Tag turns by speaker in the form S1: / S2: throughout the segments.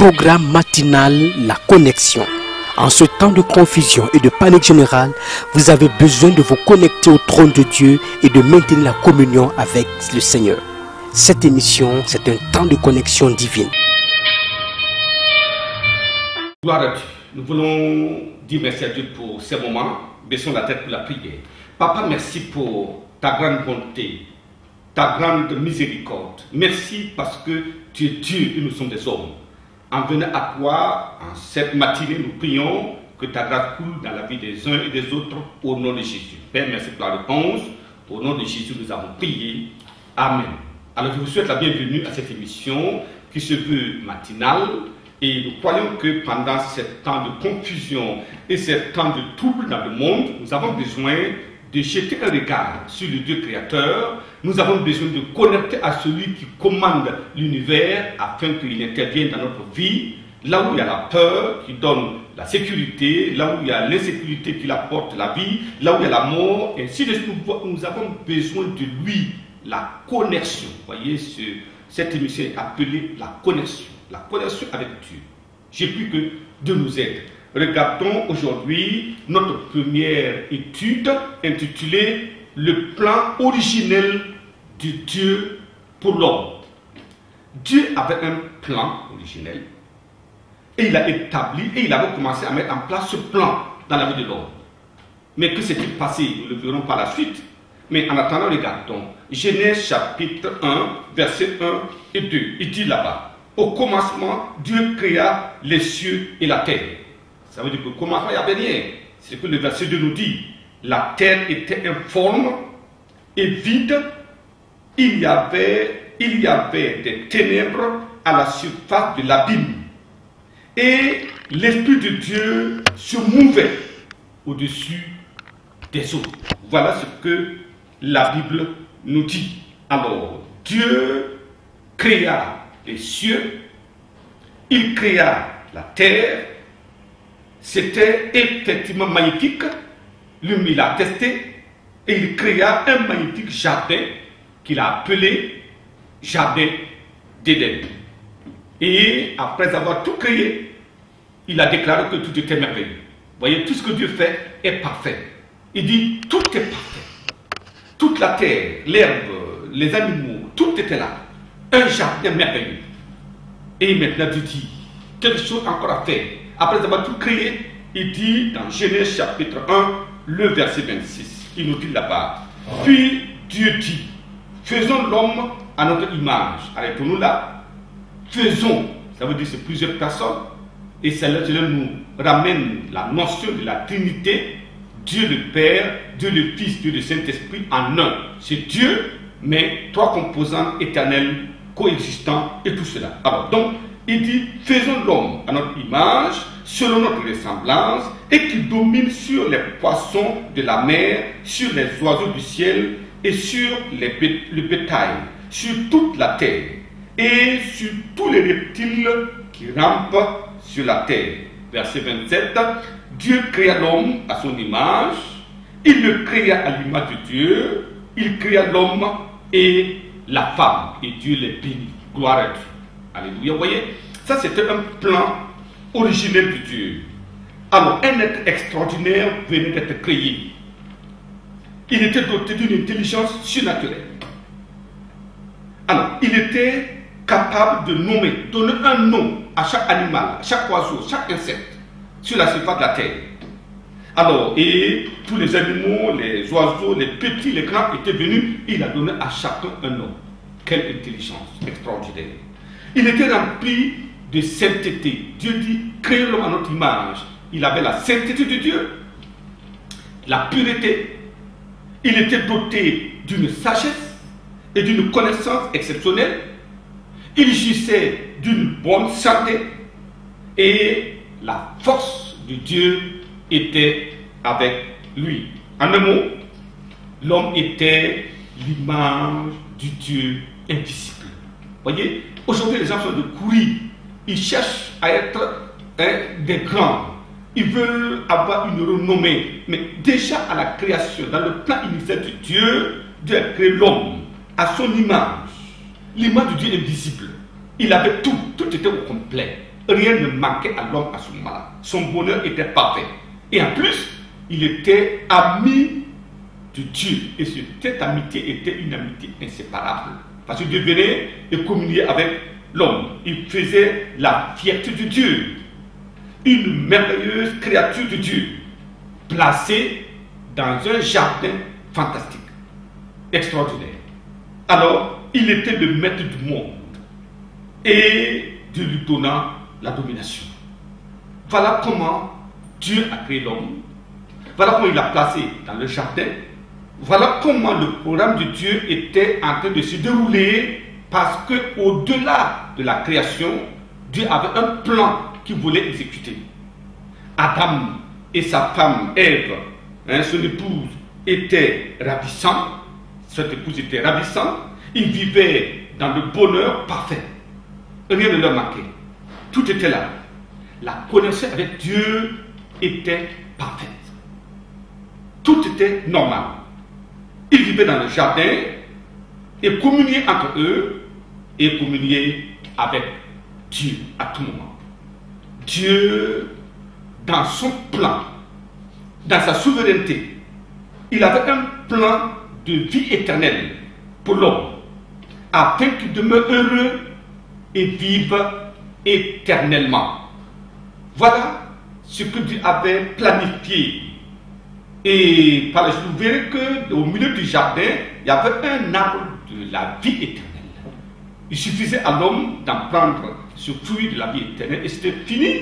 S1: programme matinal La Connexion. En ce temps de confusion et de panique générale, vous avez besoin de vous connecter au trône de Dieu et de maintenir la communion avec le Seigneur. Cette émission, c'est un temps de connexion divine.
S2: Gloire à Dieu. Nous voulons dire merci à Dieu pour ces moments. Baissons la tête pour la prière. Papa, merci pour ta grande bonté, ta grande miséricorde. Merci parce que tu es Dieu et nous sommes des hommes. En venant à toi, en cette matinée, nous prions que ta grâce coule dans la vie des uns et des autres au nom de Jésus. Père, merci pour la réponse. Au nom de Jésus, nous avons prié. Amen. Alors, je vous souhaite la bienvenue à cette émission qui se veut matinale. Et nous croyons que pendant ce temps de confusion et ce temps de trouble dans le monde, nous avons besoin de jeter un regard sur le Dieu créateur. Nous avons besoin de connecter à celui qui commande l'univers afin qu'il intervienne dans notre vie. Là où il y a la peur qui donne la sécurité, là où il y a l'insécurité qui apporte la vie, là où il y a la mort, ainsi de suite, nous avons besoin de lui, la connexion. Vous voyez, cette émission est appelée la connexion avec Dieu. J'ai pris que Dieu nous aide. Regardons aujourd'hui notre première étude intitulée « Le plan originel de Dieu pour l'homme ». Dieu avait un plan originel et il a établi et il avait commencé à mettre en place ce plan dans la vie de l'homme. Mais que s'est-il passé? Nous le verrons par la suite. Mais en attendant, regardons Genèse chapitre 1, versets 1 et 2. Il dit là-bas: au commencement, Dieu créa les cieux et la terre. Ça veut dire qu'au commencement, il n'y avait rien. C'est ce que le verset 2 nous dit. La terre était informe et vide. Il y avait des ténèbres à la surface de l'abîme. Et l'Esprit de Dieu se mouvait au-dessus des eaux. Voilà ce que la Bible nous dit. Alors, Dieu créa les cieux, il créa la terre. C'était effectivement magnifique. Lui, il a testé et il créa un magnifique jardin qu'il a appelé Jardin d'Éden. Et après avoir tout créé, il a déclaré que tout était merveilleux. Vous voyez, tout ce que Dieu fait est parfait. Il dit tout est parfait. Toute la terre, l'herbe, les animaux, tout était là. Un jardin merveilleux. Et maintenant Dieu dit quelque chose encore à faire. Après avoir tout créé, il dit dans Genèse chapitre 1, le verset 26. Il nous dit là-bas: puis Dieu dit, faisons l'homme à notre image. Arrêtons-nous là. Faisons, ça veut dire c'est plusieurs personnes. Et cela nous ramène la notion de la Trinité. Dieu le Père, Dieu le Fils, Dieu le Saint-Esprit en un. C'est Dieu, mais trois composants éternels, coexistants et tout cela. Alors donc, il dit, faisons l'homme à notre image, selon notre ressemblance, et qui domine sur les poissons de la mer, sur les oiseaux du ciel, et sur le bétail, sur toute la terre, et sur tous les reptiles qui rampent sur la terre. Verset 27, Dieu créa l'homme à son image, il le créa à l'image de Dieu, il créa l'homme et la femme, et Dieu les bénit. Gloire à Dieu. Alléluia. Vous voyez, ça c'était un plan originel de Dieu. Alors, un être extraordinaire venait d'être créé. Il était doté d'une intelligence surnaturelle. Alors, il était capable de nommer, donner un nom à chaque animal, à chaque oiseau, chaque insecte sur la surface de la terre. Alors, et tous les animaux, les oiseaux, les petits, les grands étaient venus, il a donné à chacun un nom. Quelle intelligence extraordinaire. Il était rempli de sainteté. Dieu dit, créez l'homme à notre image. Il avait la sainteté de Dieu, la pureté. Il était doté d'une sagesse et d'une connaissance exceptionnelle. Il jouissait d'une bonne santé et la force de Dieu était avec lui. En un mot, l'homme était l'image du Dieu invisible. Voyez, aujourd'hui les gens sont de courir. Ils cherchent à être des grands. Ils veulent avoir une renommée. Mais déjà à la création, dans le plan initial de Dieu, Dieu a créé l'homme à son image. L'image de Dieu invisible. Il avait tout, tout était au complet. Rien ne manquait à l'homme à ce moment-là. Son bonheur était parfait. Et en plus, il était ami de Dieu. Et cette amitié était une amitié inséparable. Parce qu'il devenait et communiait avec l'homme. Il faisait la fierté de Dieu. Une merveilleuse créature de Dieu, placée dans un jardin fantastique, extraordinaire. Alors, il était le maître du monde et Dieu lui donna la domination. Voilà comment Dieu a créé l'homme. Voilà comment il l'a placé dans le jardin. Voilà comment le programme de Dieu était en train de se dérouler, parce qu'au-delà de la création, Dieu avait un plan qu'il voulait exécuter. Adam et sa femme Ève, son épouse, étaient ravissants. Cette épouse était ravissante. Ils vivaient dans le bonheur parfait. Rien ne leur manquait. Tout était là. La connexion avec Dieu était parfaite. Tout était normal. Ils vivaient dans le jardin et communiaient entre eux et communiaient avec Dieu à tout moment. Dieu, dans son plan, dans sa souveraineté, il avait un plan de vie éternelle pour l'homme, afin qu'il demeure heureux et vive éternellement. Voilà ce que Dieu avait planifié. Et par la suite, vous verrez qu'au milieu du jardin, il y avait un arbre de la vie éternelle. Il suffisait à l'homme d'en prendre ce fruit de la vie éternelle et c'était fini.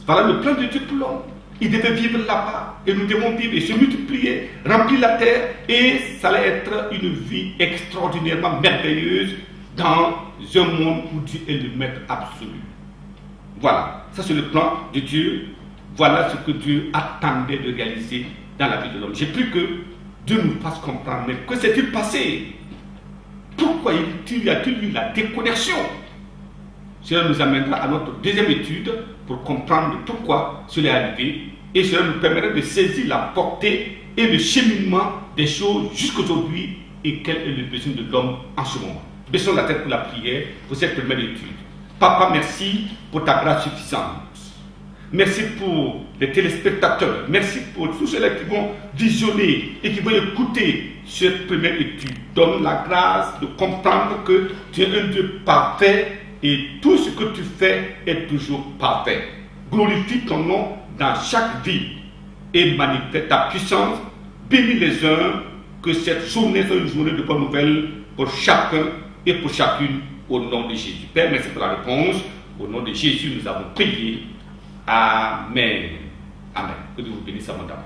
S2: Voilà le plan de Dieu pour l'homme. Il devait vivre là-bas et nous devons vivre et se multiplier, remplir la terre, et ça allait être une vie extraordinairement merveilleuse dans un monde où Dieu est le maître absolu. Voilà, ça c'est le plan de Dieu. Voilà ce que Dieu attendait de réaliser dans la vie de l'homme. J'ai pris que Dieu nous fasse comprendre. Mais que s'est-il passé? Pourquoi y a-t-il eu la déconnexion? Cela nous amènera à notre deuxième étude pour comprendre pourquoi cela est arrivé, et cela nous permettra de saisir la portée et le cheminement des choses jusqu'aujourd'hui et quel est le besoin de l'homme en ce moment. Baissons la tête pour la prière pour cette première étude. Papa, merci pour ta grâce suffisante. Merci pour les téléspectateurs. Merci pour tous ceux qui vont visionner et qui vont écouter cette première étude. Donne la grâce de comprendre que tu es un Dieu parfait et tout ce que tu fais est toujours parfait. Glorifie ton nom dans chaque vie et manifeste ta puissance. Bénis les uns, que cette journée soit une journée de bonnes nouvelles pour chacun et pour chacune, au nom de Jésus. Père, merci pour la réponse. Au nom de Jésus, nous avons prié. Amen. Amen. Que Dieu vous bénisse abondamment.